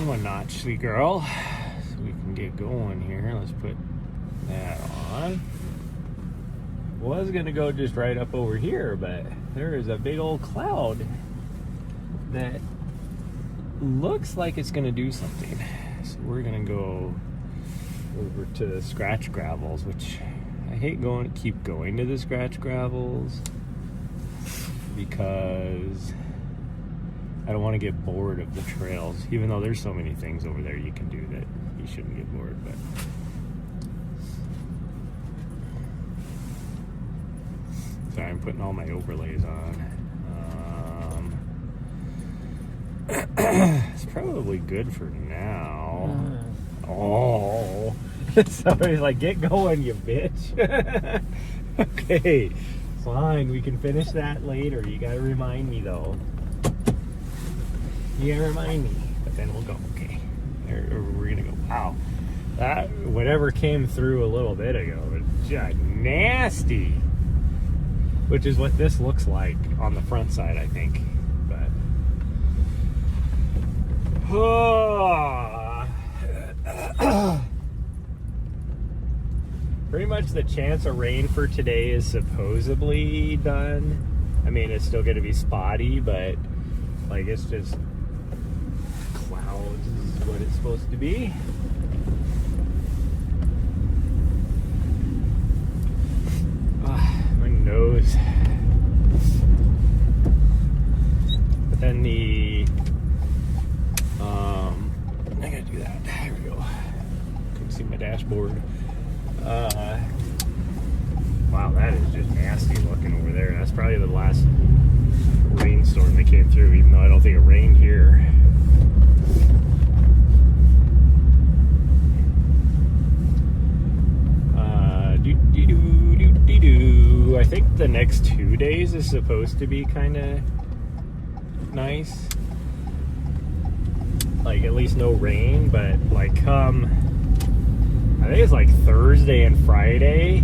one notch, sweet girl. So we can get going here. Let's put that on. Was gonna go just right up over here, but there is a big old cloud that looks like it's gonna do something. So we're gonna go over to the scratch gravels, which I hate keep going to the scratch gravels because I don't want to get bored of the trails, even though there's so many things over there you can do that you shouldn't get bored. But sorry, I'm putting all my overlays on. It's probably good for now. Oh, somebody's like, get going, you bitch. Okay, fine, we can finish that later. You gotta remind me though. You gotta remind me, but then we'll go. Okay, we're gonna go. Wow, that whatever came through a little bit ago was just nasty. Which is what this looks like on the front side, I think. But pretty much the chance of rain for today is supposedly done. I mean, it's still going to be spotty, but like it's just clouds is what it's supposed to be. My nose. But then I gotta do that. There we go. Couldn't see my dashboard. Wow, that is just nasty looking over there. That's probably the last rainstorm that came through, even though I don't think it rained here. I think the next 2 days is supposed to be kind of nice. Like, at least no rain, but like I think it's like Thursday and Friday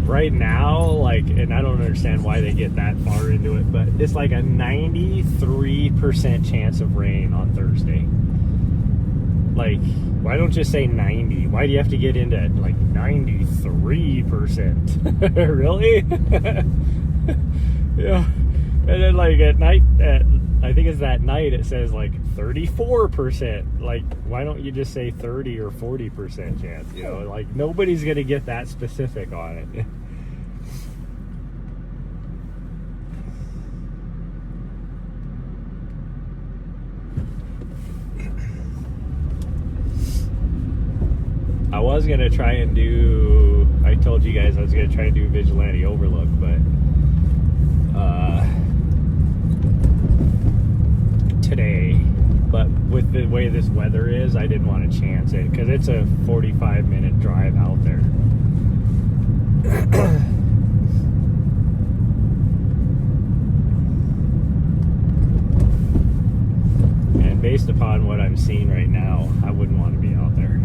right now, like, and I don't understand why they get that far into it, but it's like a 93% chance of rain on Thursday. Like, why don't you say 90? Why do you have to get into like 93%? Really? Yeah. And then like at night, I think it's that night, it says like 34%. Like, why don't you just say 30 or 40% chance? You know, like nobody's gonna get that specific on it. I was gonna try and do, I told you guys I was gonna try and do Vigilante Overlook, but today, but with the way this weather is, I didn't want to chance it because it's a 45-minute drive out there. And based upon what I'm seeing right now, I wouldn't want to be out there.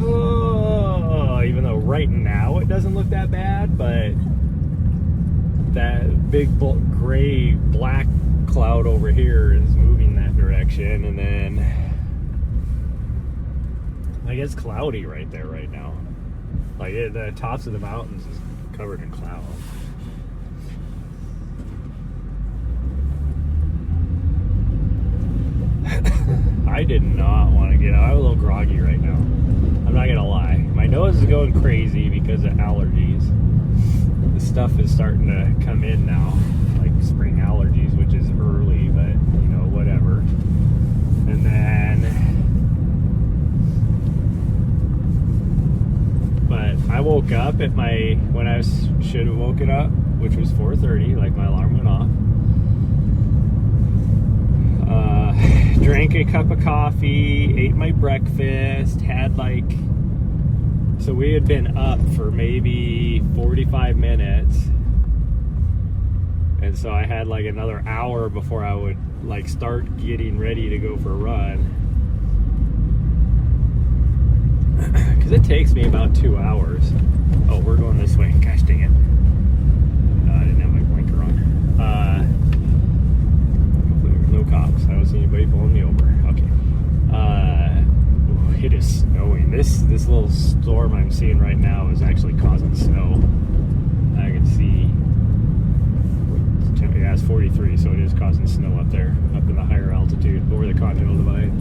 Oh, even though right now it doesn't look that bad, but that big gray black cloud over here is moving that direction, and then like it's cloudy right there right now. Like the tops of the mountains is covered in clouds. I did not want to get out. I'm a little groggy right now. I'm not gonna lie. My nose is going crazy because of allergies. The stuff is starting to come in now, like spring allergies, which is early, but you know, whatever. And then, but I woke up at when I should have woken up, which was 4:30, like my alarm went off. Drank a cup of coffee, ate my breakfast, had so we had been up for maybe 45 minutes. And so I had like another hour before I would like start getting ready to go for a run. Because it takes me about 2 hours. Oh, we're going this way. Gosh dang it. I didn't have my blinker on. Hopefully there's no cops. this little storm I'm seeing right now is actually causing snow. I can see, yeah, it's 43, so it is causing snow up there, up in the higher altitude, over the Continental Divide.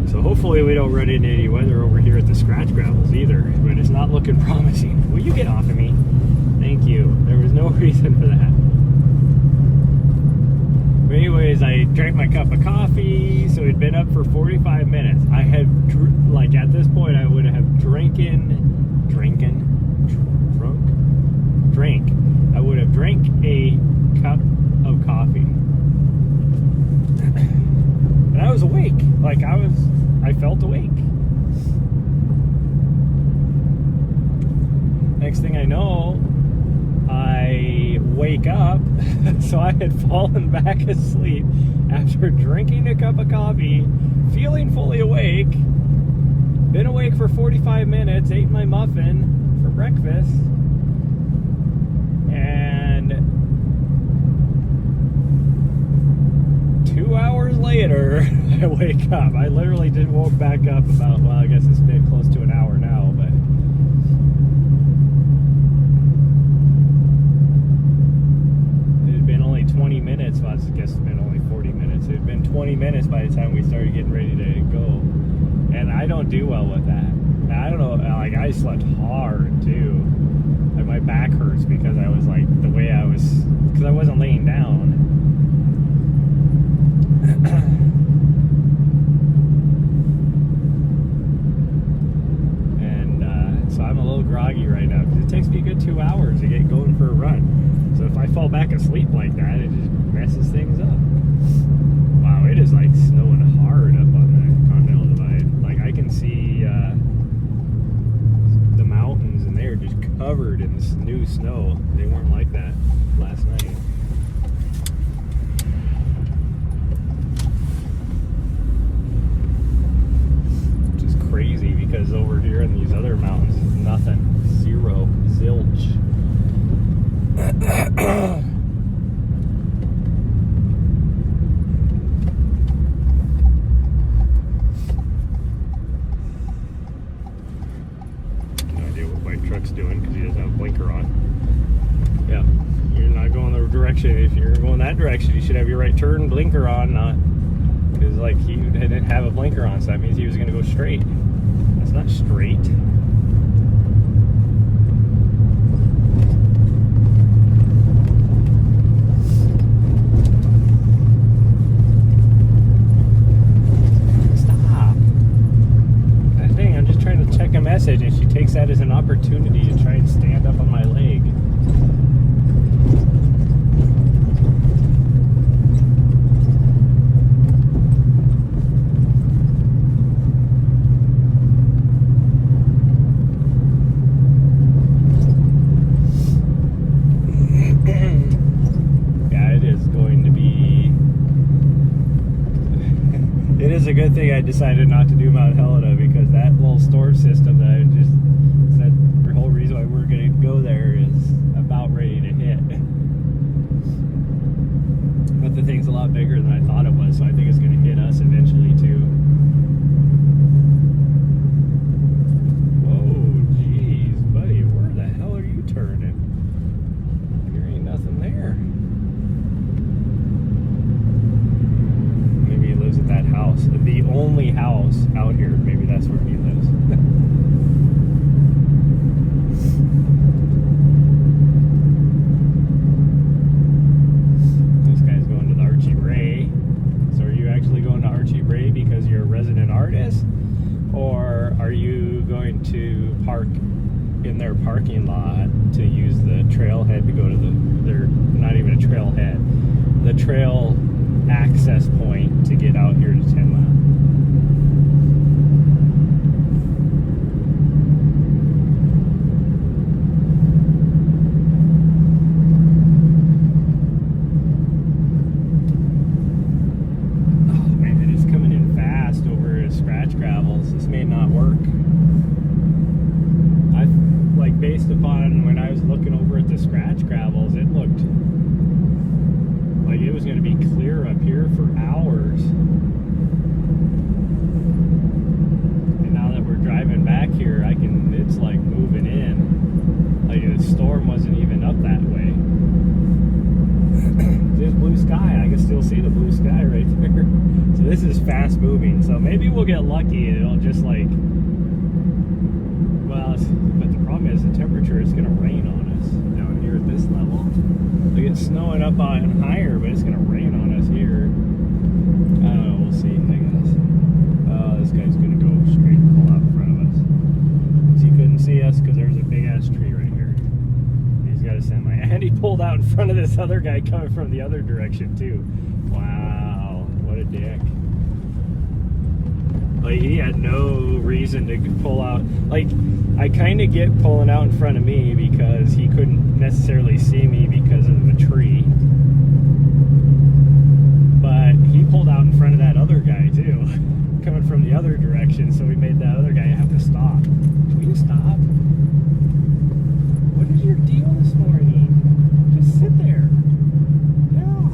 So hopefully we don't run into any weather over here at the scratch gravels either, but it's not looking promising. Will you get off of me? Thank you. There was no reason for that. But anyways, I drank my cup of coffee, so it'd been up for 45 minutes. I had, like, at this point, I would have drank. I would have drank a cup of coffee. And I was awake. Like, I felt awake. Next thing I know, I wake up. So I had fallen back asleep after drinking a cup of coffee, feeling fully awake. Been awake for 45 minutes, ate my muffin for breakfast. And 2 hours later, I wake up. I literally just woke back up about, well, I guess it's been close to an hour now, but it had been only 20 minutes. Well, I guess it's been only 40 minutes. It had been 20 minutes by the time we started getting ready to go. And I don't do well with that. I don't know, like, I slept hard too. Like, my back hurts because I was like, the way I was, because I wasn't laying down. And so I'm a little groggy right now because it takes me a good 2 hours to get going for a run. So if I fall back asleep like that, it just messes things up. Wow, it is like snowing hard up on the Continental Divide. Like, I can see the mountains, and they're just covered in this new snow. They weren't like that last night. Which is crazy because over here in these other mountains, nothing. Zero. Zilch. Truck's doing because he doesn't have a blinker on. Yeah, you're not going the direction. If you're going that direction, you should have your right turn blinker on, not because, like, he didn't have a blinker on, so that means he was going to go straight. That's not straight. Check a message, and she takes that as an opportunity to try and stand up on my leg. Yeah, it is going to be. It is a good thing I decided not to do Mount Helena, because that little storm system that I just said, the whole reason why we're going to go there is about ready to hit. But the thing's a lot bigger than I thought it was, so I think it's going to hit us eventually too. Whoa, geez, buddy, where the hell are you turning? There ain't nothing there. Maybe he lives at that house. The only house out here. Maybe that's where he lives. This guy's going to the Archie Ray. So are you actually going to Archie Ray because you're a resident artist? Or are you going to park in their parking lot to use the trailhead to go to they're not even a trailhead, the trail access point to get out here to 10 Mile? Oh man, it's coming in fast over at scratch gravels. This may not work. Based upon when I was looking over at the scratch gravels, it looked like it was going to be clear up here for hours. And now that we're heading up that way. There's blue sky. I can still see the blue sky right there. So this is fast moving. So maybe we'll get lucky and it'll just like, well, but the problem is the temperature is going to rain on us down here at this level. Like it's snowing up on higher, but it's going to rain on us here. I don't know. We'll see, I guess. This guy's going to go straight and pull out in front of us. So he couldn't see us because there's a big ass tree right here. He's got a semi. And he pulled out in front of this other guy coming from the other direction too. Wow, what a dick. Like he had no reason to pull out. Like I kind of get pulling out in front of me because he couldn't necessarily see me because of a tree. But he pulled out in front of that other guy too, coming from the other direction, so we made that other guy have to stop. Will you stop? What is your deal this morning? Just sit there. Yeah.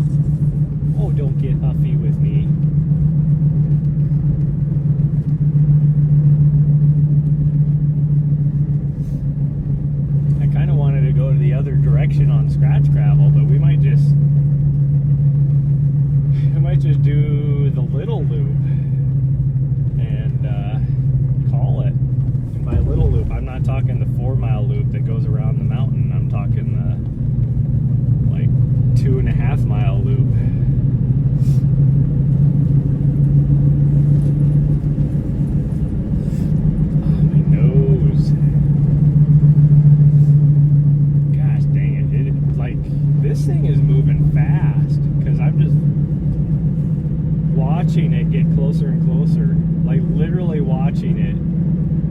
Oh, don't get huffy with me. I kind of wanted to go to the other direction on scratch gravel, but we might just do the little loop and call it. And by little loop, I'm not talking the 4-mile loop that goes around the mountain. I'm talking the like 2.5-mile loop. Oh, my nose. Gosh dang it. Like this thing is moving fast because I'm just watching it get closer and closer, like literally watching it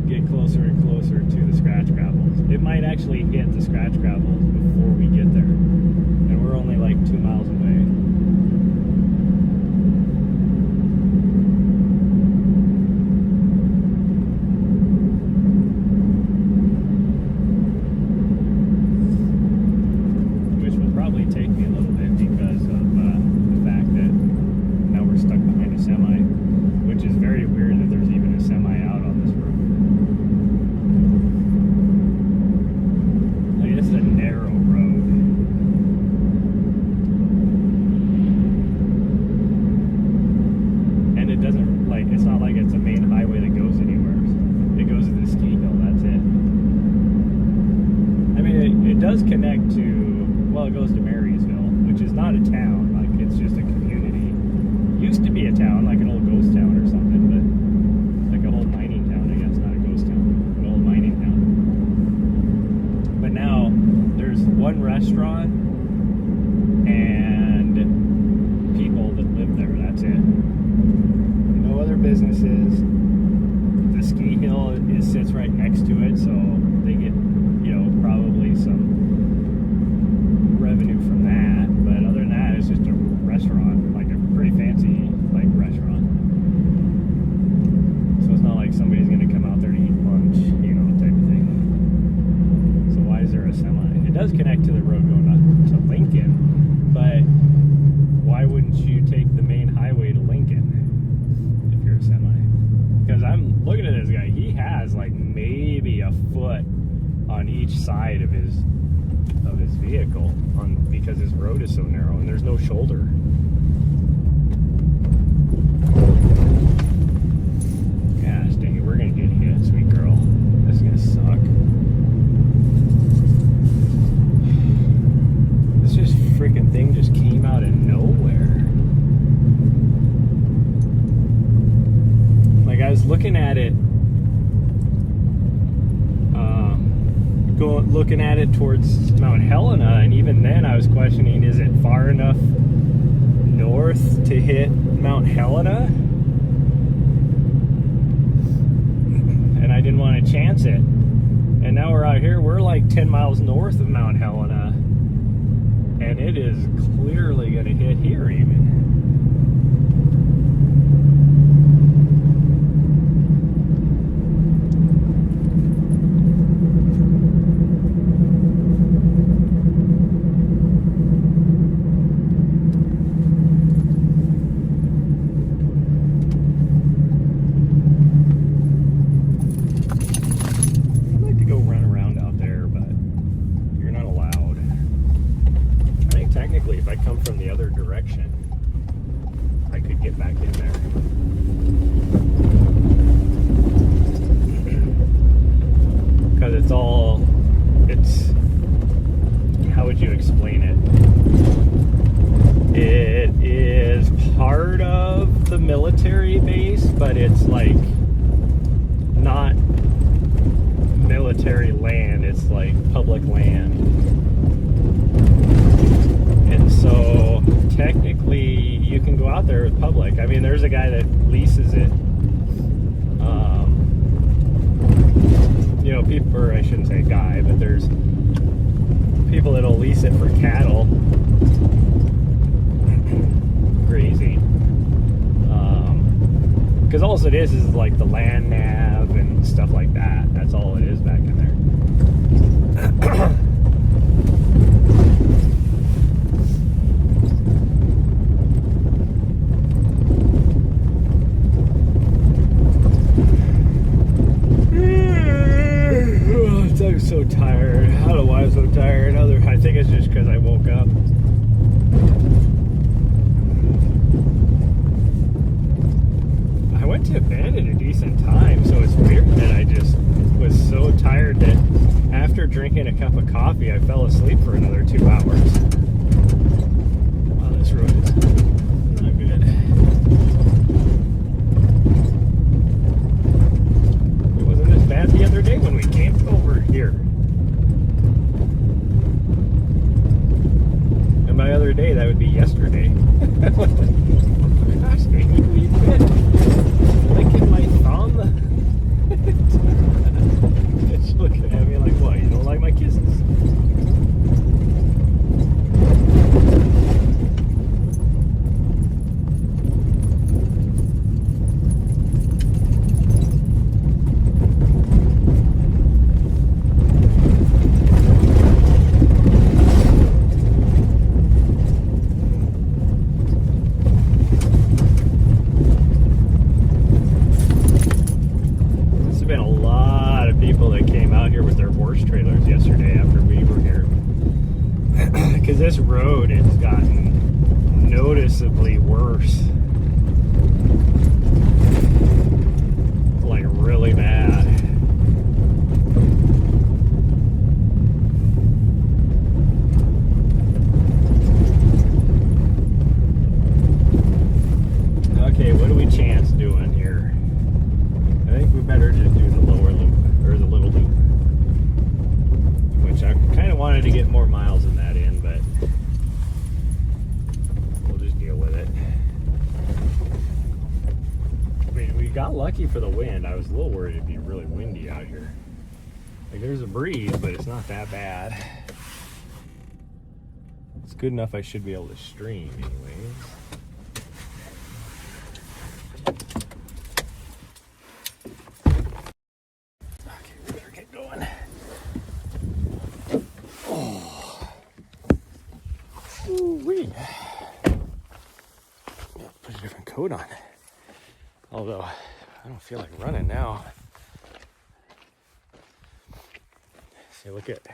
get closer and closer to the scratch gravels. It might actually hit the scratch gravels before we get there, and we're only like 2 miles away. Which will probably take me a little bit because of the fact that now we're stuck behind a semi, which is very weird that there's even a semi out on this road. Like, this is a narrow road. And it doesn't, like, it's not like it's a main highway that goes anywhere. It goes to the ski hill, that's it. I mean, it does connect to, well, it goes to Marysville, which is not a town, like, it's just a community. Used to be a town, like an old ghost town or something, but like an old mining town, I guess, not a ghost town, an old mining town. But now there's one restaurant and people that live there, that's it. No other businesses. The ski hill sits right next to it, so they get, you know, probably some revenue from that. But other than that, it's just a restaurant, like a pretty fancy like restaurant. So it's not like somebody's gonna come out there to eat lunch, you know, type of thing. So why is there a semi? It does connect to the road going to Lincoln, but why wouldn't you take the main highway to Lincoln if you're a semi? Because I'm looking at this guy, he has like maybe a foot on each side of his vehicle because his road is so narrow and there's no shoulder. Gosh dang it, we're gonna get hit, sweet girl. This is gonna suck. This just freaking thing just came out of nowhere. Like I was looking at it, looking at it towards Mount Helena, and even then I was questioning, is it far enough north to hit Mount Helena? And I didn't want to chance it. And now we're out here, we're like 10 miles north of Mount Helena, and it is clearly going to hit here even. I'd like to go run around out there, but you're not allowed. think technically if I come from the other direction, I could get back in there. Because it's, how would you explain it? It is part of the military base, but it's like not military land, it's like public land. And so technically you can go out there with public. I mean, there's a guy that leases it. You know, people, or I shouldn't say guy, but there's people that'll lease it for cattle grazing. Because all it is like the land nav and stuff like that. That's all it is back in there. I'm so tired. I don't know why I'm so tired. I think it's just because I woke up. I went to bed at a decent time, so it's weird that I just was so tired that after drinking a cup of coffee, I fell asleep for another 2 hours. Wow, this road is not good. It wasn't as bad the other day when we came over here. And by other day, that would be yesterday. Gosh, baby, we've been licking my thumb. It's looking at me like, what? You don't like my kisses? This road has gotten noticeably worse, like really bad. Okay, what do we chance doing here? I think we better just do the lower loop, or the little loop, which I kind of wanted to get more miles in that in, but we'll just deal with it. I mean, we got lucky for the wind. I was a little worried it'd be really windy out here. Like, there's a breeze, but it's not that bad. It's good enough I should be able to stream anyways. Okay, we better get going. Ooh-wee. Put a different coat on. Although, I don't feel like running now. See, look at,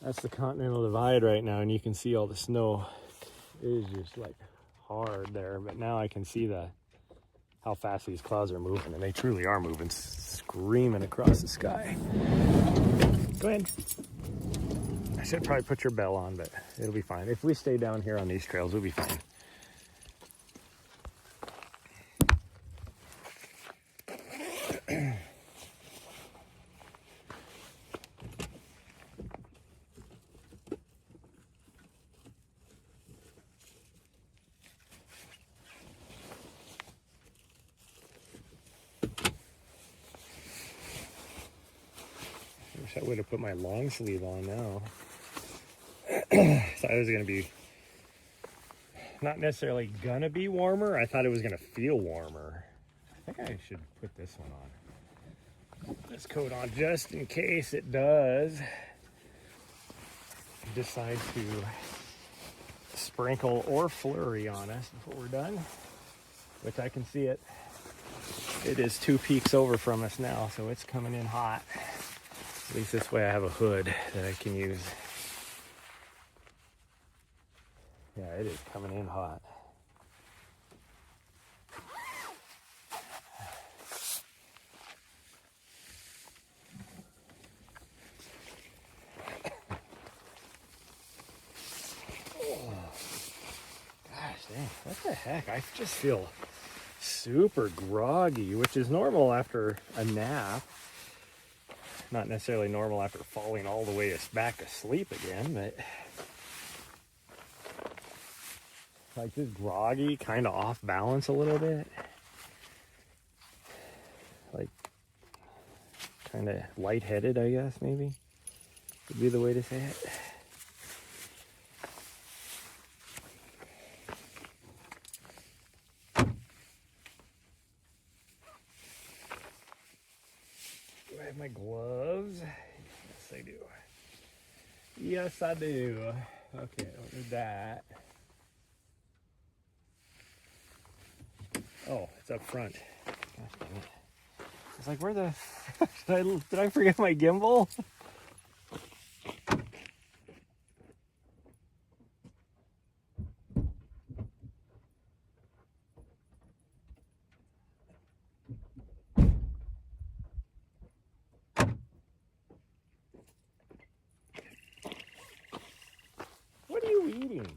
that's the Continental Divide right now, and you can see all the snow. It is just like hard there, but now I can see how fast these clouds are moving, and they truly are moving, screaming across the sky. Go ahead. I should probably put your bell on, but it'll be fine. If we stay down here on these trails, we'll be fine. Wish I would have put my long sleeve on now. Thought it was going to be not necessarily going to be warmer. I thought it was going to feel warmer. I think I should put this one on. This coat on just in case it does decide to sprinkle or flurry on us before we're done, which I can see it. It is 2 peaks over from us now, so it's coming in hot. At least this way I have a hood that I can use. Yeah, it is coming in hot. Gosh dang, what the heck? I just feel super groggy, which is normal after a nap. Not necessarily normal after falling all the way back asleep again, but like just groggy, kind of off balance a little bit. Like kind of lightheaded, I guess, maybe would be the way to say it. Do I have my gloves? Yes, I do. Yes, I do. Okay, don't need that. Oh, it's up front. Gosh dang it. It's like, where the... did I forget my gimbal? What are you eating?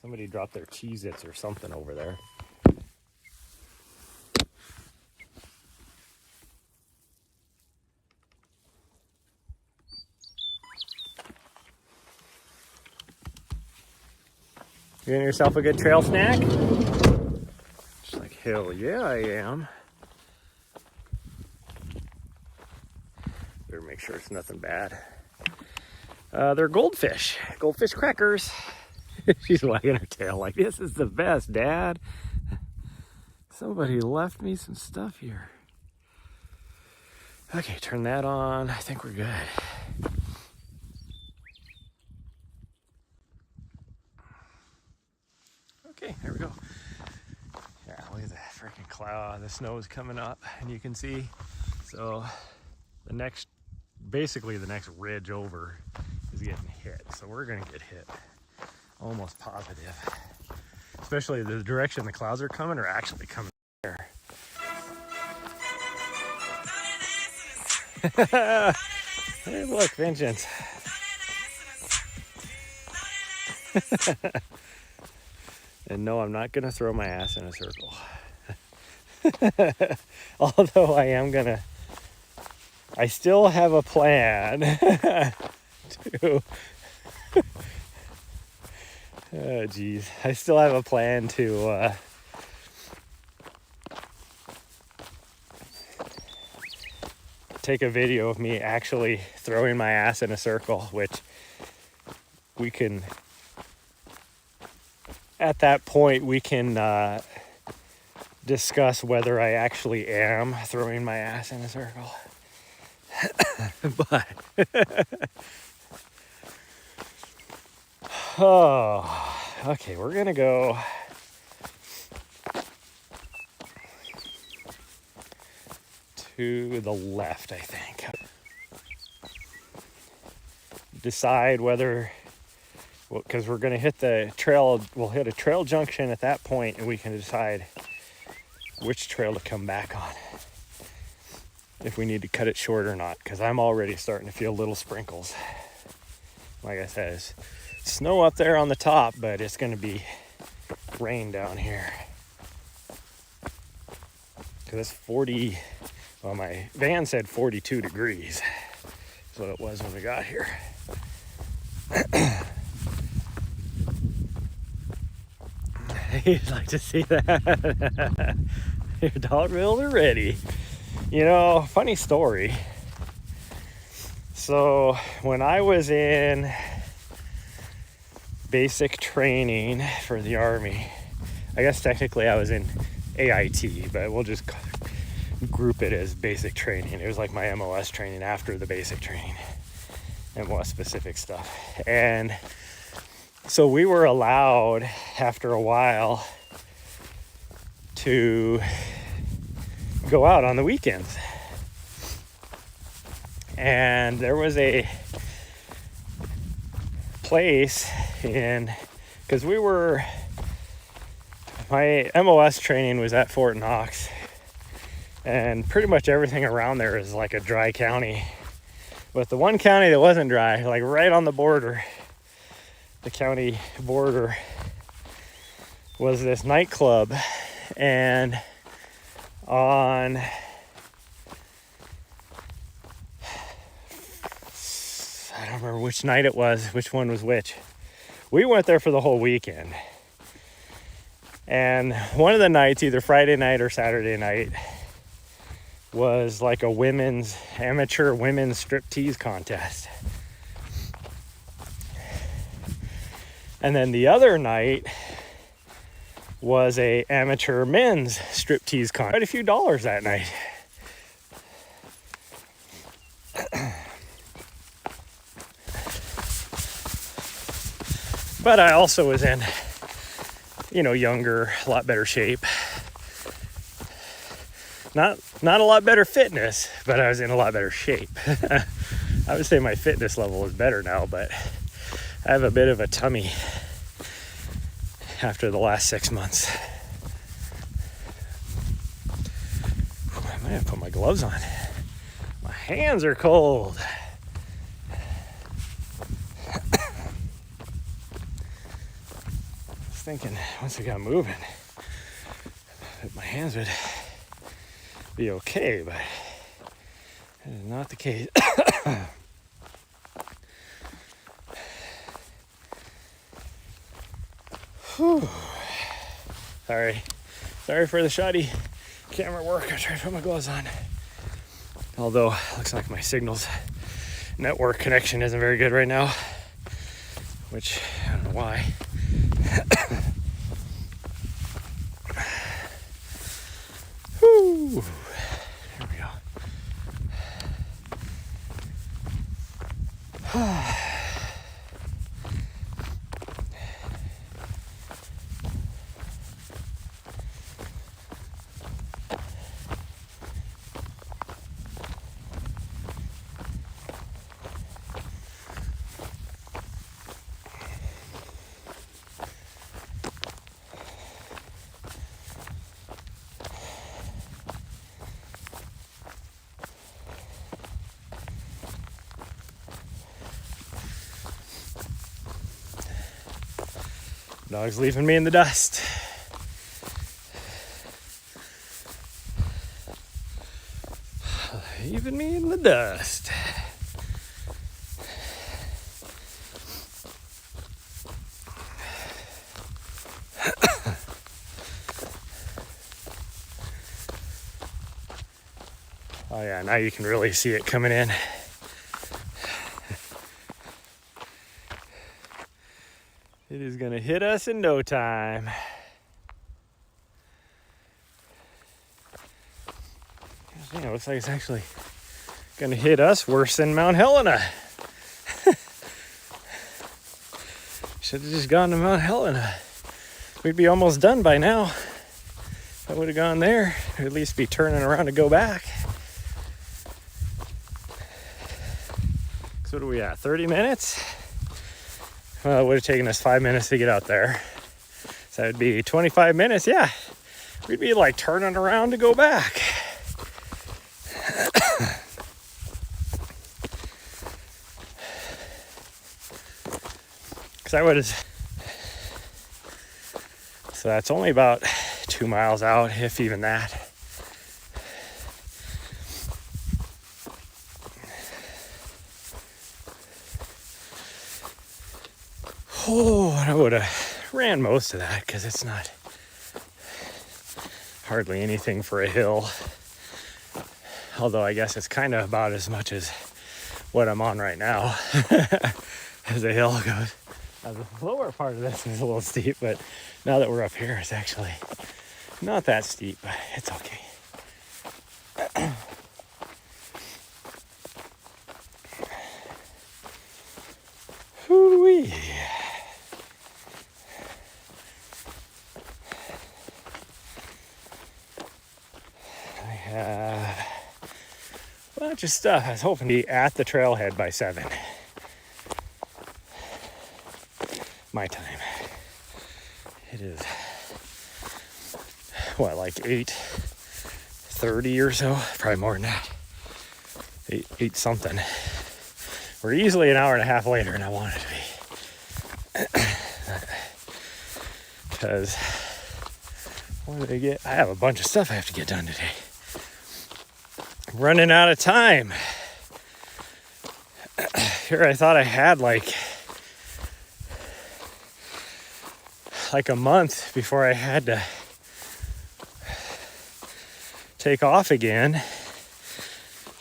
Somebody dropped their Cheez-Its or something over there. You getting yourself a good trail snack? Just like, hell yeah, I am. Better make sure it's nothing bad. They're goldfish crackers. She's wagging her tail like, this is the best, Dad. Somebody left me some stuff here. Okay, turn that on. I think we're good. Okay, there we go. Yeah, look at that freaking cloud. The snow is coming up, and you can see. So basically the next ridge over is getting hit. So we're gonna get hit, almost positive. Especially the direction the clouds are coming are actually coming here. Hey, look, vengeance. And no, I'm not gonna throw my ass in a circle. Although I still have a plan to, oh geez, I still have a plan to take a video of me actually throwing my ass in a circle, which we can, at that point, we can discuss whether I actually am throwing my ass in a circle. But oh, okay, we're gonna go to the left, I think. Decide whether, because we're gonna hit the trail, we'll hit a trail junction at that point, and we can decide which trail to come back on, if we need to cut it short or not, because I'm already starting to feel little sprinkles. Like I said, it's snow up there on the top, but it's going to be rain down here. Because it's 40, well, my van said 42 degrees. That's what it was when we got here. You'd like to see that. Your dog wheels are ready. You know, funny story. So when I was in basic training for the Army, I guess technically I was in AIT, but we'll just group it as basic training. It was like my MOS training after the basic training, MOS specific stuff. And so we were allowed after a while to go out on the weekends. And there was a place in because my MOS training was at Fort Knox, and pretty much everything around there is like a dry county. But the one county that wasn't dry, like right on the border, the county border, was this nightclub. And on I don't remember which night it was, which one was which. We went there for the whole weekend. And one of the nights, either Friday night or Saturday night, was like a amateur women's striptease contest. And then the other night was a amateur men's striptease contest. Quite a few dollars that night. But I also was in, younger, a lot better shape. Not a lot better fitness, but I was in a lot better shape. I would say my fitness level is better now, but I have a bit of a tummy after the last 6 months. I might have put my gloves on. My hands are cold. I was thinking once I got moving, my hands would be okay, but that is not the case. Sorry for the shoddy camera work. I tried to put my gloves on. Although it looks like my signal's network connection isn't very good right now, which I don't know why. Whew. There we go. Dog's leaving me in the dust. Leaving me in the dust. Oh yeah, now you can really see it coming in. It is gonna hit us in no time. It looks like it's actually gonna hit us worse than Mount Helena. Should have just gone to Mount Helena. We'd be almost done by now. If I would have gone there, we'd at least be turning around to go back. So what are we at? 30 minutes? Well, it would have taken us 5 minutes to get out there. So that would be 25 minutes. Yeah, we'd be like turning around to go back. Because I would have. So that's only about 2 miles out, if even that. Oh, I would have ran most of that because it's not hardly anything for a hill. Although I guess it's kind of about as much as what I'm on right now as a hill goes. The lower part of this is a little steep, but now that we're up here, it's actually not that steep, but it's okay. Hoo-wee. A bunch of stuff. I was hoping to be at the trailhead by 7. My time. It is, what, like 8:30 or so? Probably more than that. 8 something. We're easily an hour and a half later than I wanted to be. Because what did I get? I have a bunch of stuff I have to get done today. I'm running out of time. Here I thought I had like a month before I had to take off again.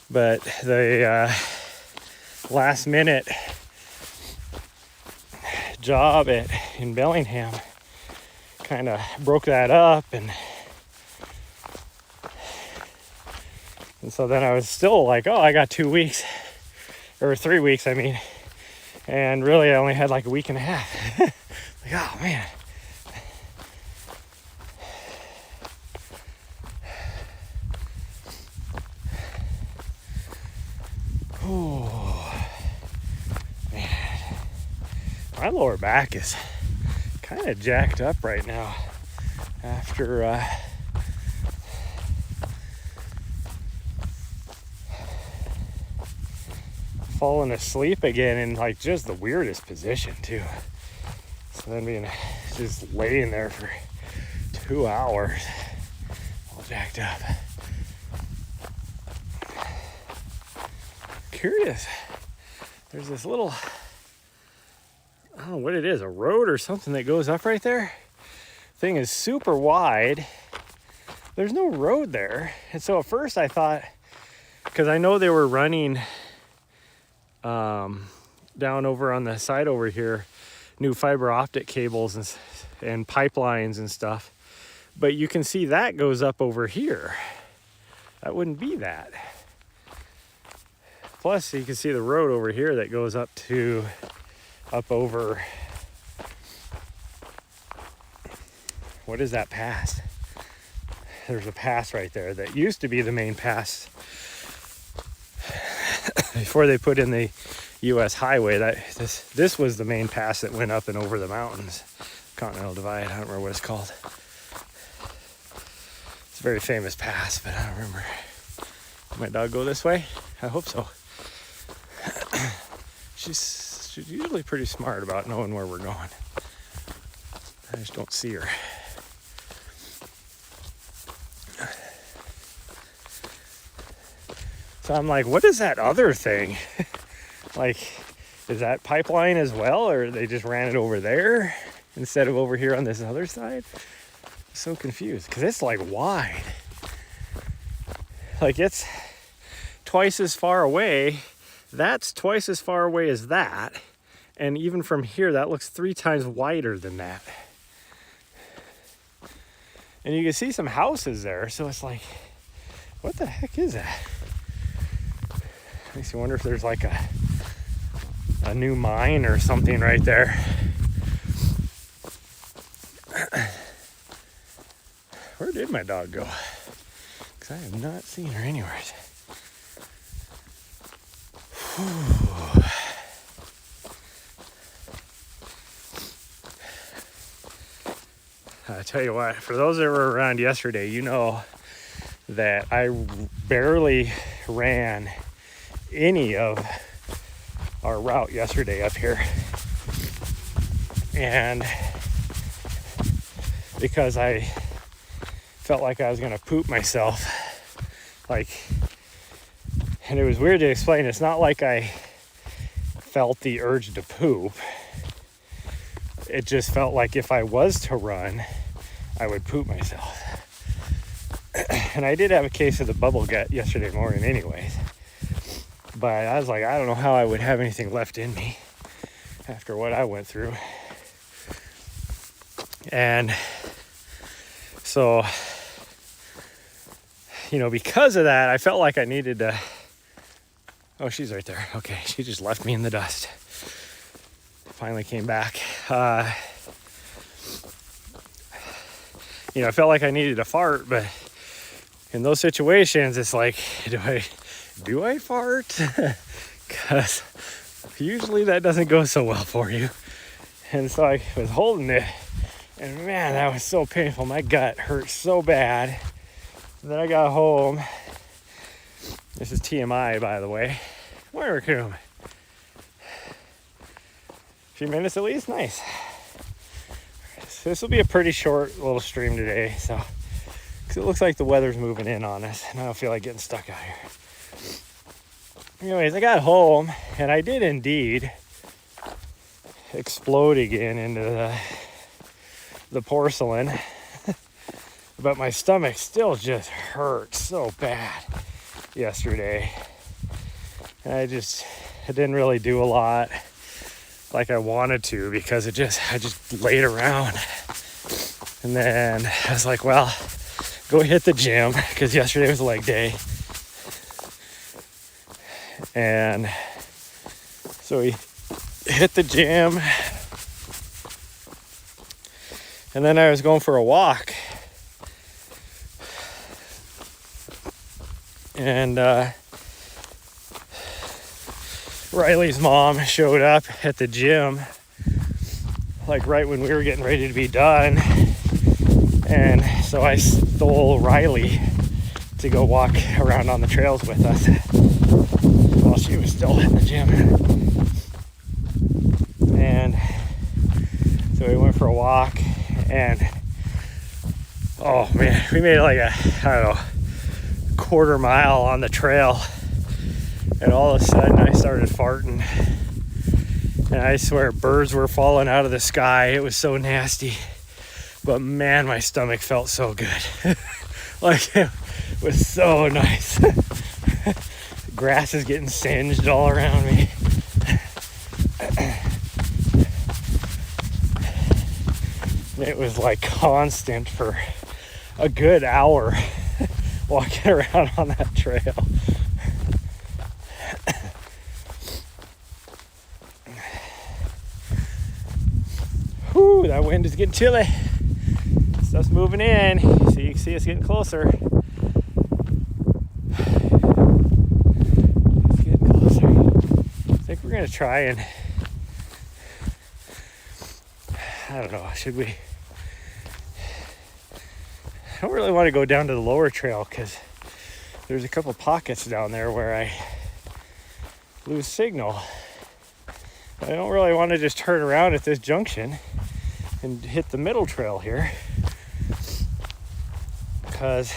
But the last minute job in Bellingham kind of broke that up, and so then I was still like, oh, I got 2 weeks or 3 weeks, I mean, and really I only had like a week and a half. Like, oh man. Oh man, my lower back is kind of jacked up right now after falling asleep again in like just the weirdest position too. So then being just laying there for 2 hours all jacked up. Curious, there's this little, I don't know what it is, a road or something that goes up right there. Thing is super wide. There's no road there. And so at first I thought, because I know they were running down over on the side over here, new fiber optic cables and pipelines and stuff. But you can see that goes up over here. That wouldn't be that. Plus, you can see the road over here that goes up over, what is that pass? There's a pass right there that used to be the main pass before they put in the U.S. highway. This was the main pass that went up and over the mountains. Continental Divide, I don't remember what it's called. It's a very famous pass, but I don't remember. Did my dog go this way? I hope so. She's usually pretty smart about knowing where we're going. I just don't see her. So I'm like, what is that other thing? Like, is that pipeline as well, or they just ran it over there instead of over here on this other side? I'm so confused because it's like wide. Like it's twice as far away. That's twice as far away as that. And even from here, that looks 3 times wider than that. And you can see some houses there. So it's like, what the heck is that? Makes you wonder if there's like a new mine or something right there. Where did my dog go? Because I have not seen her anywhere. I tell you what, for those that were around yesterday, you know that I barely ran any of our route yesterday up here. And because I felt like I was going to poop myself, and it was weird to explain. It's not like I felt the urge to poop. It just felt like if I was to run, I would poop myself. And I did have a case of the bubble gut yesterday morning anyways. But I was like, I don't know how I would have anything left in me after what I went through. And so, because of that, I felt like I needed to... Oh, she's right there. Okay, she just left me in the dust. Finally came back. I felt like I needed a fart, but in those situations, it's like, do I fart? Because usually that doesn't go so well for you. And so I was holding it And man, that was so painful. My gut hurt so bad. And then I got home. This is TMI, by the way. Where raccoon? A few minutes at least, nice. So this will be a pretty short little stream today, so because it looks like the weather's moving in on us, and I don't feel like getting stuck out here. Anyways, I got home, and I did indeed explode again into the porcelain, but my stomach still just hurt so bad yesterday. And I didn't really do a lot like I wanted to because I just laid around. And then I was like, well, go hit the gym because yesterday was leg day. And so we hit the gym. And then I was going for a walk. And Riley's mom showed up at the gym like right when we were getting ready to be done. And so I stole Riley to go walk around on the trails with us while she was still in the gym. And so we went for a walk, and oh man, we made like a quarter mile on the trail, and all of a sudden I started farting, and I swear birds were falling out of the sky. It was so nasty, but man, my stomach felt so good. Like, it was so nice. The grass is getting singed all around me. It was like constant for a good hour walking around on that trail. Whew, that wind is getting chilly. Stuff's moving in, so you can see it's getting closer. It's getting closer. I think we're gonna try and, I don't know, should we? I don't really want to go down to the lower trail because there's a couple pockets down there where I lose signal. I don't really want to just turn around at this junction and hit the middle trail here, because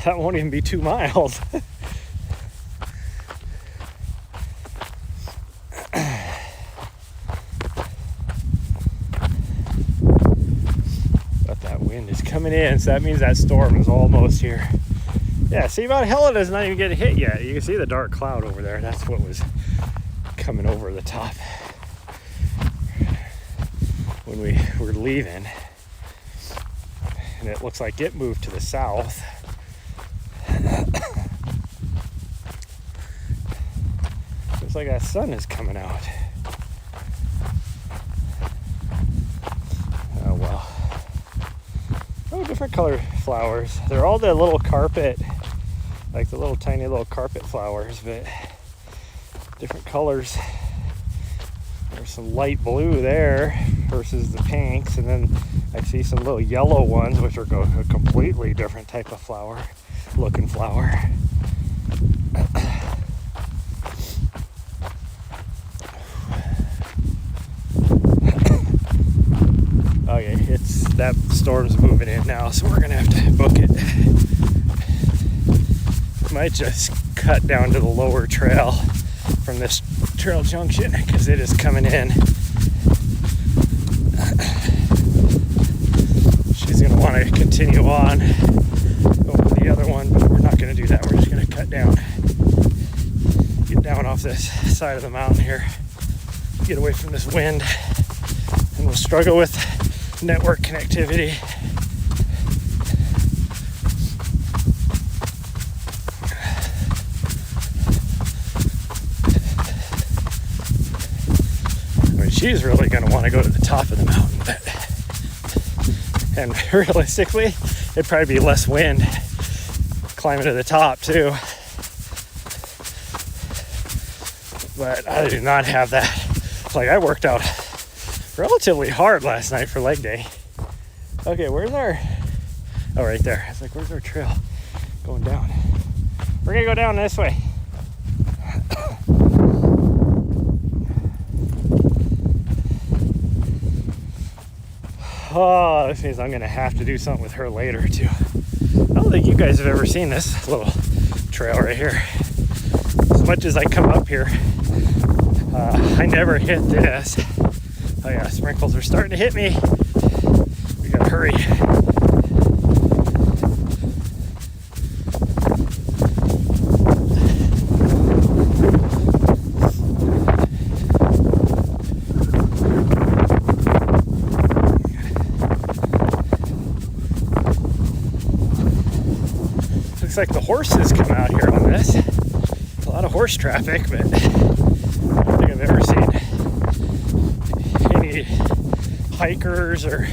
that won't even be 2 miles. But that wind is coming in, so that means that storm is almost here. Yeah, see, Mount Helena is not even getting hit yet. You can see the dark cloud over there. That's what was coming over the top when we were leaving. And it looks like it moved to the south. Looks like that sun is coming out. Oh well. Oh, different colored flowers. They're all the little carpet, like the little tiny little carpet flowers, but different colors. There's some light blue there versus the pinks, and then I see some little yellow ones, which are a completely different type of flower, looking flower. Okay, that storm's moving in now, so we're gonna have to book it. Might just cut down to the lower trail from this trail junction because it is coming in. She's going to want to continue on over the other one, but we're not going to do that. We're just going to cut down, get down off this side of the mountain here, get away from this wind, and we'll struggle with network connectivity. She's really going to want to go to the top of the mountain, and realistically, it'd probably be less wind climbing to the top too. But I do not have that. Like, I worked out relatively hard last night for leg day. Okay, where's our... Oh, right there. It's like, where's our trail going down? We're gonna go down this way. Oh, this means I'm gonna have to do something with her later too. I don't think you guys have ever seen this little trail right here. As much as I come up here, I never hit this. Oh yeah, sprinkles are starting to hit me. We gotta hurry. Looks like the horses come out here on this. A lot of horse traffic, but I don't think I've ever seen any hikers or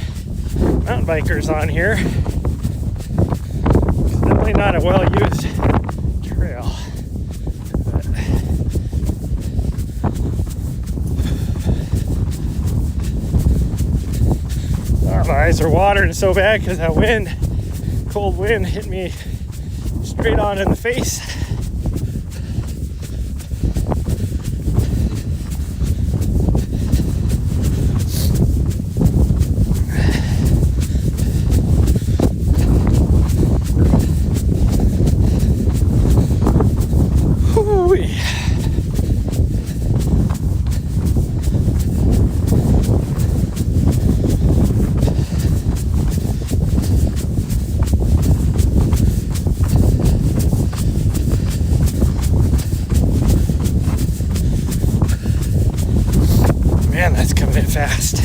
mountain bikers on here. It's definitely not a well-used trail. But my eyes are watering so bad because that wind, cold wind, hit me straight on in the face. Man, that's coming in fast.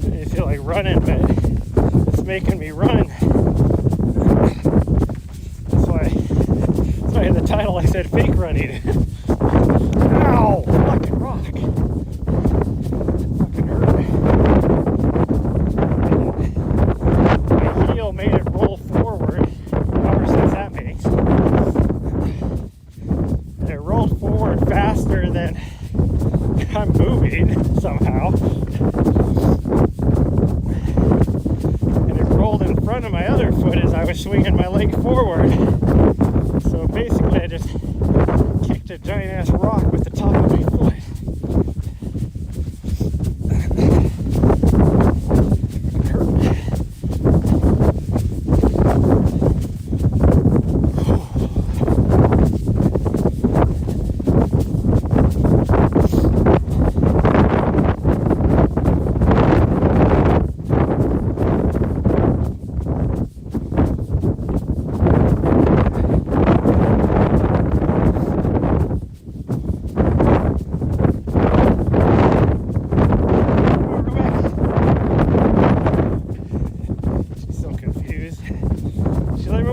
I feel like running, but it's making me run. In the title I said fake running. Ow! Fucking rock. Fucking hurt. My heel made it roll forward. However sense that makes. And it rolled forward faster than I'm moving somehow. And it rolled in front of my other foot as I was swinging my leg forward. So basically I just kicked a giant ass rock with the top of my foot.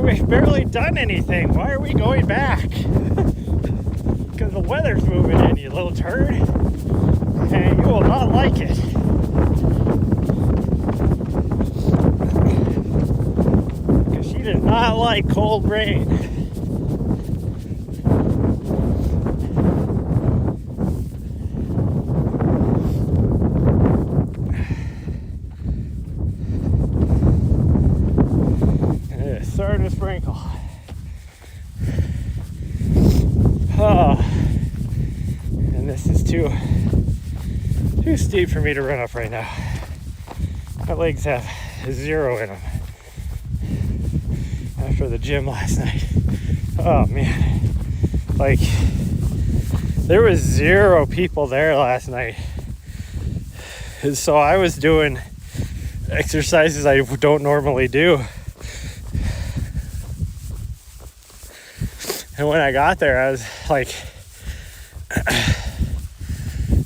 We've barely done anything. Why are we going back? Because the weather's moving in, you little turd. And you will not like it. Because she does not like cold rain. Starting to sprinkle. Oh, and this is too steep for me to run up right now. My legs have 0 in them after the gym last night. Oh man, like there was 0 people there last night, and so I was doing exercises I don't normally do. And when I got there, I was like,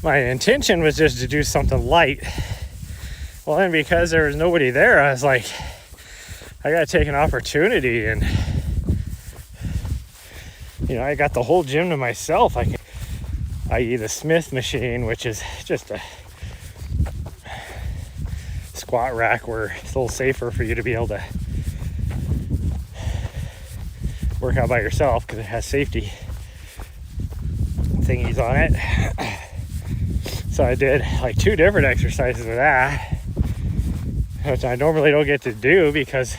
my intention was just to do something light. Well, then because there was nobody there, I was like, I gotta take an opportunity and I got the whole gym to myself. I.e. the Smith machine, which is just a squat rack where it's a little safer for you to be able to work out by yourself because it has safety thingies on it. So I did like 2 different exercises with that, which I normally don't get to do because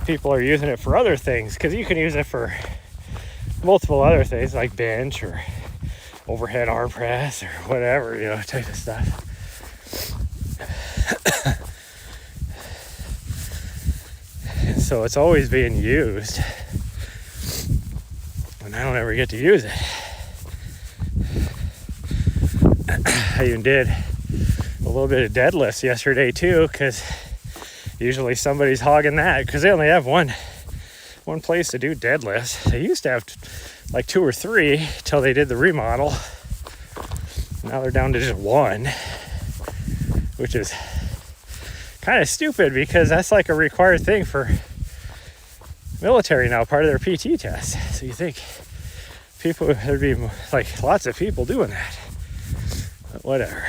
people are using it for other things, because you can use it for multiple other things like bench or overhead arm press or whatever, type of stuff. So it's always being used, and I don't ever get to use it. I even did a little bit of deadlifts yesterday too, because usually somebody's hogging that, because they only have one place to do deadlifts. They used to have like 2 or 3 till they did the remodel. Now they're down to just 1, which is kind of stupid because that's like a required thing for military now, part of their PT test. So you think there'd be like lots of people doing that, but whatever.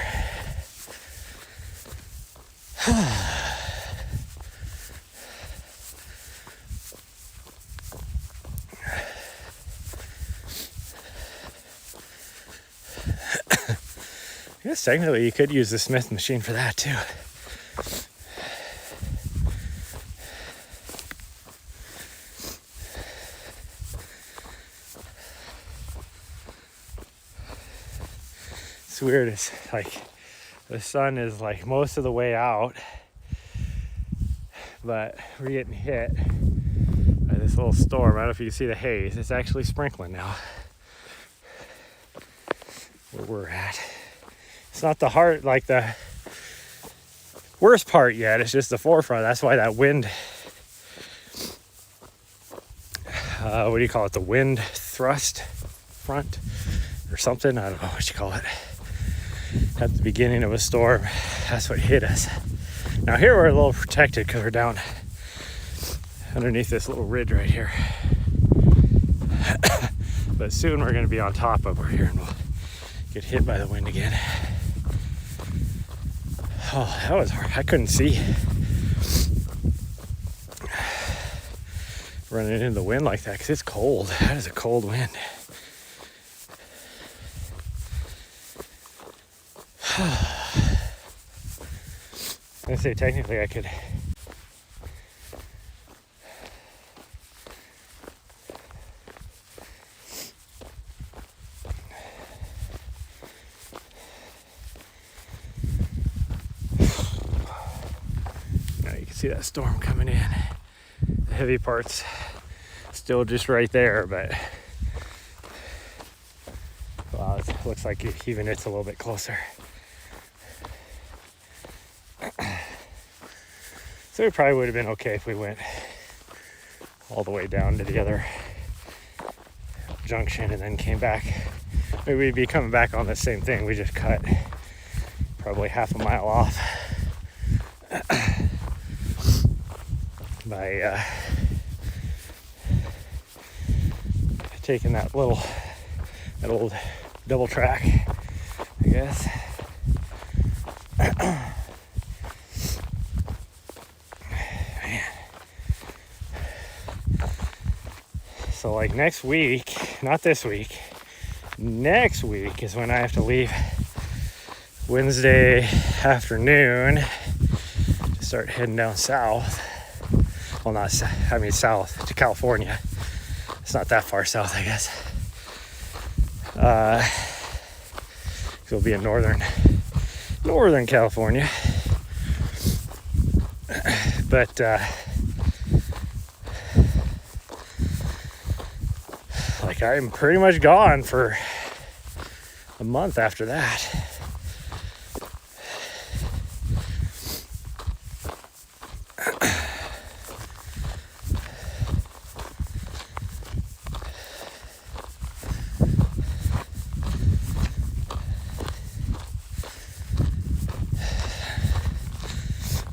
I guess technically you could use the Smith machine for that too. It's weird. It's like the sun is like most of the way out, but we're getting hit by this little storm. I don't know if you can see the haze. It's actually sprinkling now where we're at. It's not the worst part yet. It's just the forefront. That's why that wind, what do you call it? The wind thrust front or something. I don't know what you call it. At the beginning of a storm, that's what hit us. Now here we're a little protected because we're down underneath this little ridge right here. But soon we're going to be on top over here and we'll get hit by the wind again. Oh, that was hard. I couldn't see. Running into the wind like that because it's cold. That is a cold wind. I say technically I could now you can see that storm coming in. The heavy part's still just right there, but wow, it looks like even it's a little bit closer. So it probably would have been okay if we went all the way down to the other junction and then came back. Maybe we'd be coming back on the same thing. We just cut probably half a mile off by taking that old double track, I guess. So like next week, not this week, next week is when I have to leave Wednesday afternoon to start heading down south. Well, south to California. It's not that far south, I guess. It'll be in northern California. But like I'm pretty much gone for a month after that.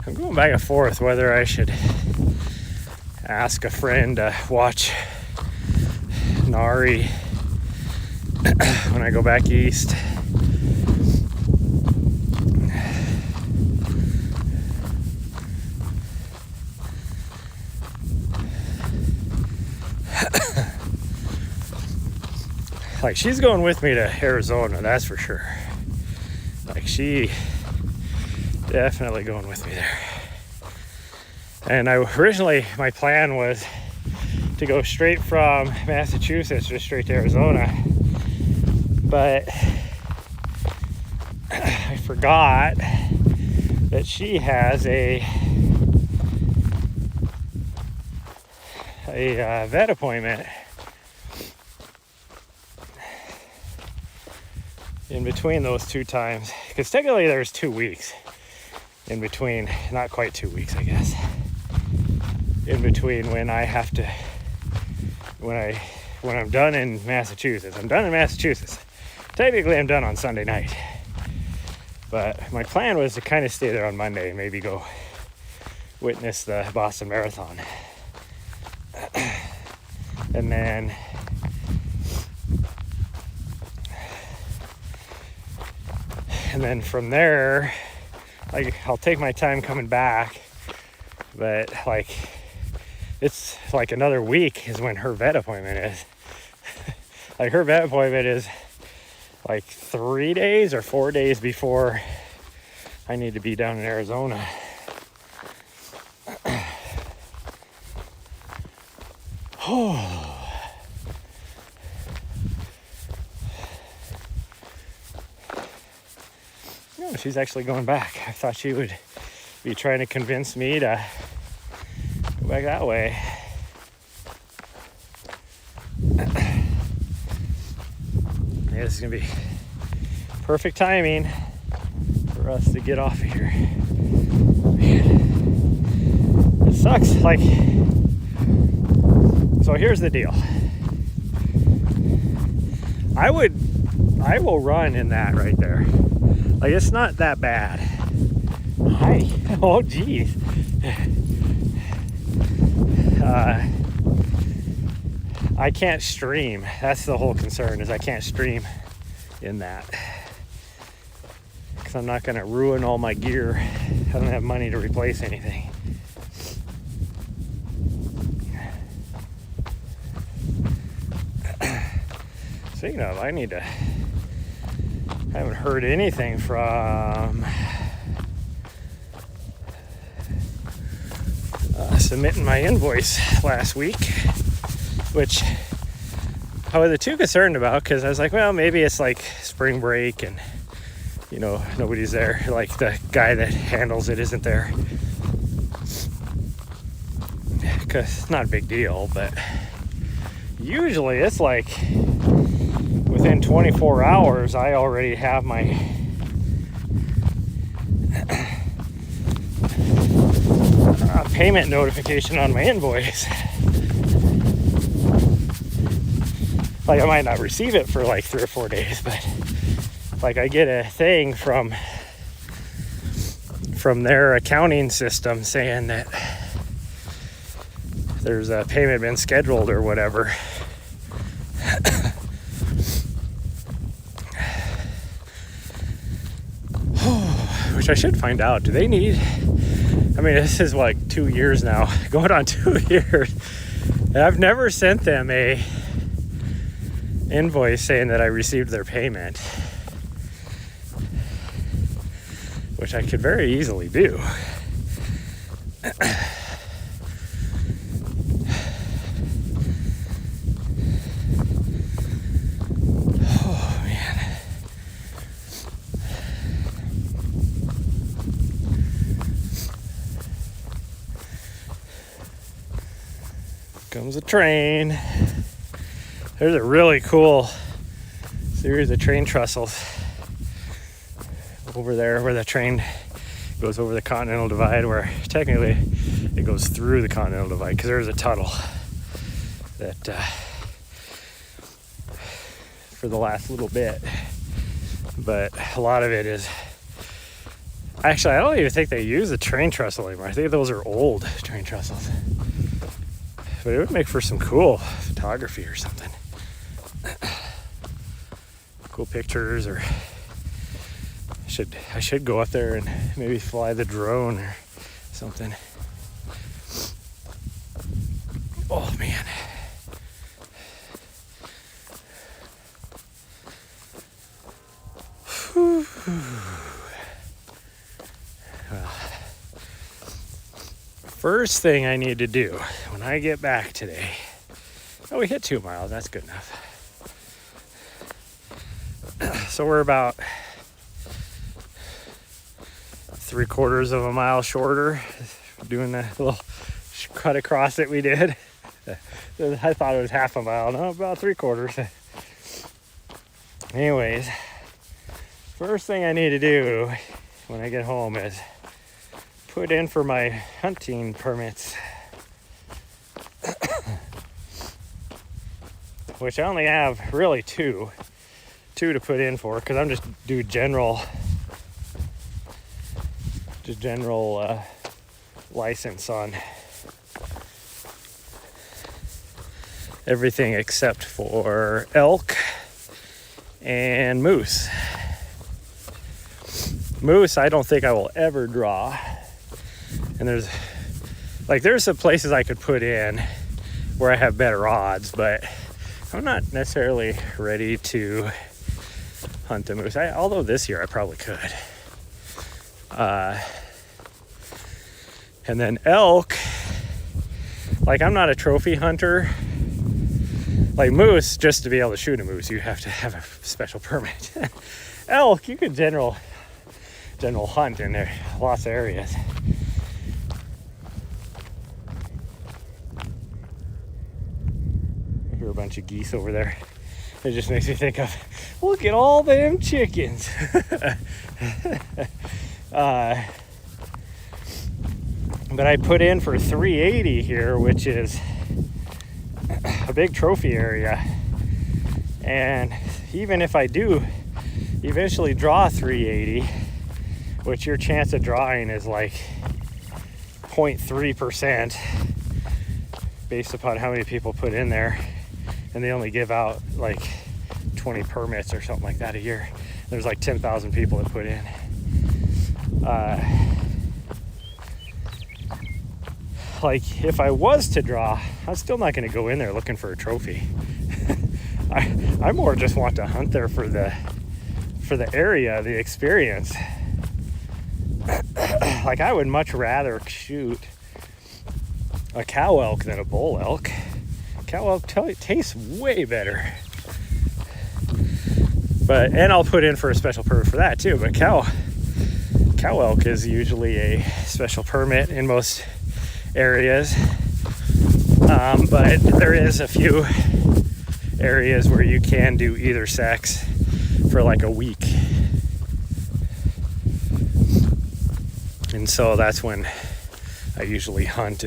I'm going back and forth whether I should ask a friend to watch Nahri when I go back east. Like, she's going with me to Arizona, that's for sure. Like, she definitely going with me there. And originally my plan was to go straight from Massachusetts just straight to Arizona, but I forgot that she has a vet appointment in between those two times, because technically there's 2 weeks in between, not quite 2 weeks, I guess, in between when I have to, when I'm done in Massachusetts. I'm done in Massachusetts. Technically I'm done on Sunday night, but my plan was to kind of stay there on Monday and maybe go witness the Boston Marathon. And then from there, like, I'll take my time coming back, but like, it's like another week is when her vet appointment is. Like, her vet appointment is like 3 days or 4 days before I need to be down in Arizona. Oh. No, she's actually going back. I thought she would be trying to convince me to go back that way. Yeah, this is gonna be perfect timing for us to get off of here. Man, it sucks. Like, so here's the deal. I will run in that right there. Like, it's not that bad. Hi. Oh, geez. I can't stream. That's the whole concern, is I can't stream in that. Because I'm not going to ruin all my gear. I don't have money to replace anything. Speaking of, I haven't heard anything from submitting my invoice last week, which I wasn't too concerned about, because I was like, well, maybe it's like spring break and, you know, nobody's there. Like, the guy that handles it isn't there. Because it's not a big deal, but usually it's like within 24 hours, I already have my payment notification on my invoice. Like, I might not receive it for like 3 or 4 days, but like, I get a thing from their accounting system saying that there's a payment been scheduled or whatever. Which I should find out. Do they need, I mean, this is like 2 years now, going on 2 years, and I've never sent them a invoice saying that I received their payment, which I could very easily do. Oh man. Comes a train. There's a really cool series of train trestles over there where the train goes over the Continental Divide, where technically it goes through the Continental Divide, because there's a tunnel that for the last little bit, but a lot of it is actually, I don't even think they use the train trestle anymore. I think those are old train trestles, but it would make for some cool photography or something. cool pictures, or I should go up there and maybe fly the drone or something. Oh man. Whew. Well, first thing I need to do when I get back today. Oh, we hit 2 miles. That's good enough. So we're about 3/4 of a mile shorter doing the little cut across that we did. I thought it was half a mile. No, about 3/4. Anyways, first thing I need to do when I get home is put in for my hunting permits. Which I only have really two to put in for, because I'm just do general license on everything except for elk and moose. Moose, I don't think I will ever draw. And there's some places I could put in where I have better odds, but I'm not necessarily ready to hunt a moose. Although this year I probably could. And then elk, like I'm not a trophy hunter. Like moose, just to be able to shoot a moose, you have to have a special permit. Elk, you could general hunt in there, lots of areas. I hear a bunch of geese over there. It just makes me think of, look at all them chickens. But I put in for 380 here, which is a big trophy area. And even if I do eventually draw 380, which your chance of drawing is like 0.3% based upon how many people put in there, and they only give out like 20 permits or something like that a year. There's like 10,000 people that put in. Like if I was to draw, I'm still not going to go in there looking for a trophy. I more just want to hunt there for the area, the experience. Like I would much rather shoot a cow elk than a bull elk. Cow elk tastes way better. And I'll put in for a special permit for that too. But cow elk is usually a special permit in most areas. But there is a few areas where you can do either sex for like a week. And so that's when I usually hunt.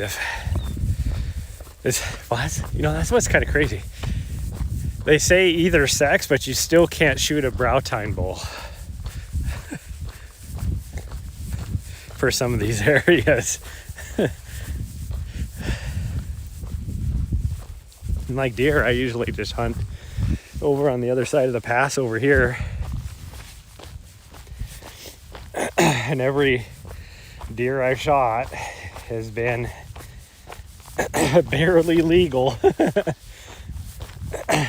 That's what's kind of crazy. They say either sex, but you still can't shoot a brow tine bull for some of these areas. And like deer, I usually just hunt over on the other side of the pass over here. And every deer I've shot has been barely legal.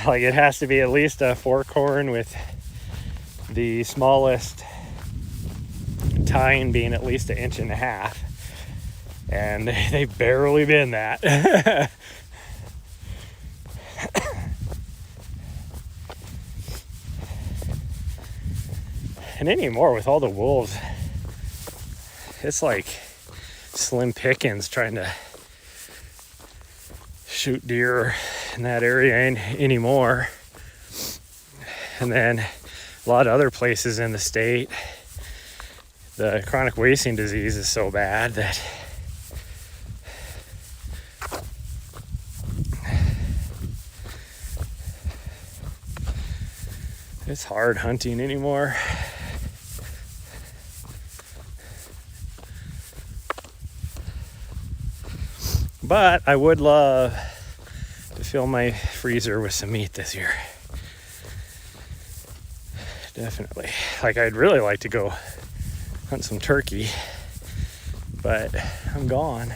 Like it has to be at least a fork horn, with the smallest tine being at least 1.5 inches. And they've barely been that. And anymore with all the wolves, it's like slim pickings trying to shoot deer in that area anymore. And then a lot of other places in the state, the chronic wasting disease is so bad that it's hard hunting anymore. But I would love to fill my freezer with some meat this year. Definitely. Like, I'd really like to go hunt some turkey, but I'm gone.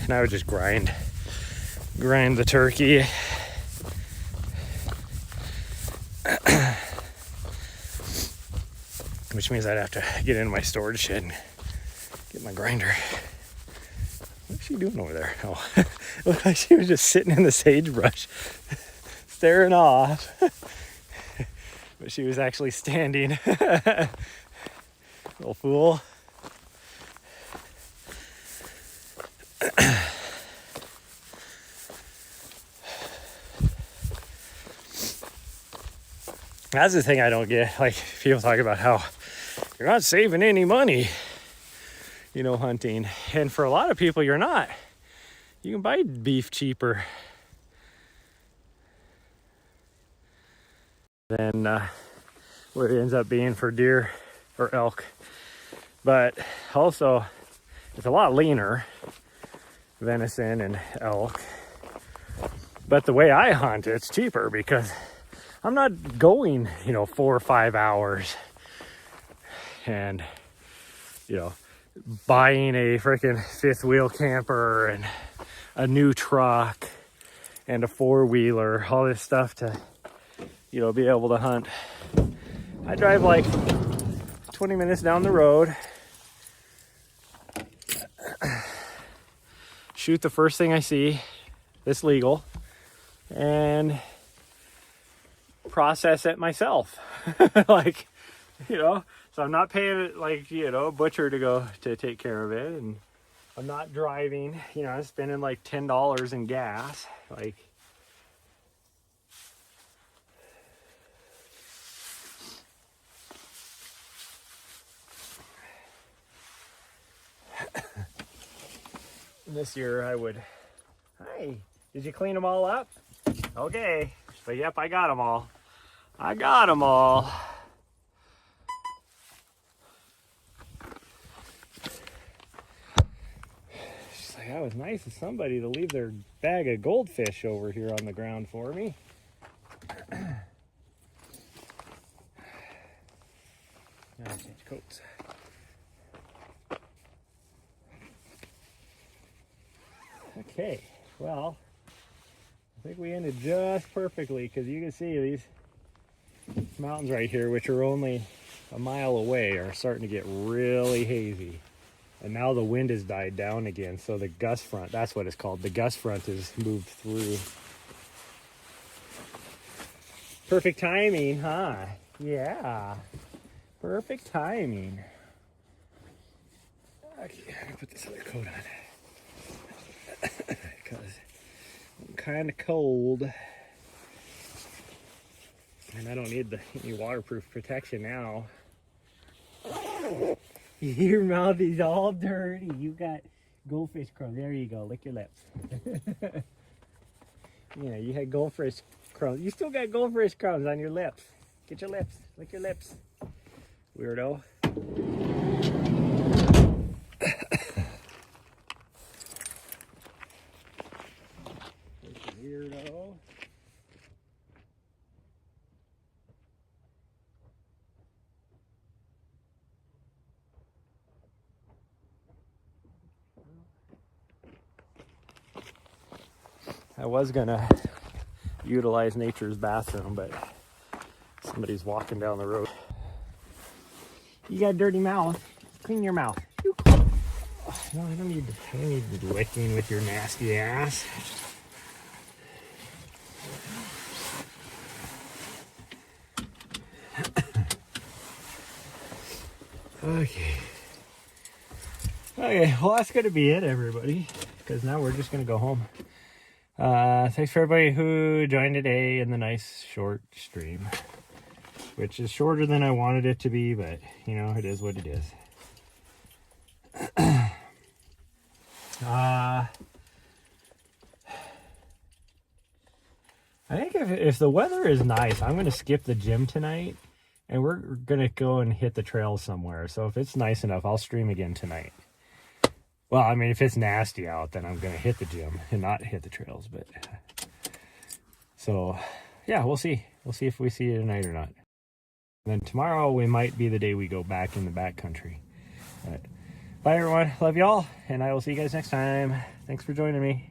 And I would just grind the turkey. Which means I'd have to get into my storage shed and get my grinder. What's she doing over there? Oh, it looked like she was just sitting in the sagebrush, staring off. But she was actually standing. Little fool. That's the thing I don't get. Like, people talk about how you're not saving any money, you know, hunting. And for a lot of people, you're not. You can buy beef cheaper than what it ends up being for deer or elk. But also, it's a lot leaner, venison and elk. But the way I hunt, it's cheaper because I'm not going, 4 or 5 hours and, buying a freaking fifth wheel camper and a new truck and a 4-wheeler, all this stuff to, be able to hunt. I drive like 20 minutes down the road, shoot the first thing I see that's legal, and process it myself. Like, so I'm not paying a butcher to go to take care of it, and I'm not driving, I'm spending like $10 in gas. Like, this year I would, hi, did you clean them all up? Okay, but yep, I got them all. She's like, that was nice of somebody to leave their bag of goldfish over here on the ground for me. Now I change coats. Okay, well, I think we ended just perfectly because you can see these mountains right here, which are only a mile away, are starting to get really hazy. And now the wind has died down again, so the gust front, that's what it's called, the gust front has moved through. Perfect timing, huh? Yeah, perfect timing. Okay, I'm gonna put this other coat on because I'm kind of cold. And I don't need any waterproof protection now. Your mouth is all dirty. You got goldfish crumbs. There you go. Lick your lips. You had goldfish crumbs. You still got goldfish crumbs on your lips. Get your lips. Lick your lips. Weirdo. Weirdo. I was gonna utilize nature's bathroom, but somebody's walking down the road. You got a dirty mouth. Clean your mouth. Oh, no, I don't need licking with your nasty ass. Okay, well, that's gonna be it, everybody, because now we're just gonna go home. Thanks for everybody who joined today in the nice short stream, which is shorter than I wanted it to be, but it is what it is. I think if the weather is nice, I'm gonna skip the gym tonight, and we're gonna go and hit the trails somewhere. So if it's nice enough, I'll stream again tonight. Well, I mean, if it's nasty out, then I'm gonna hit the gym and not hit the trails. But So yeah, we'll see. We'll see if we see it tonight or not. And then tomorrow we might be the day we go back in the backcountry. But bye everyone, love y'all, and I will see you guys next time. Thanks for joining me.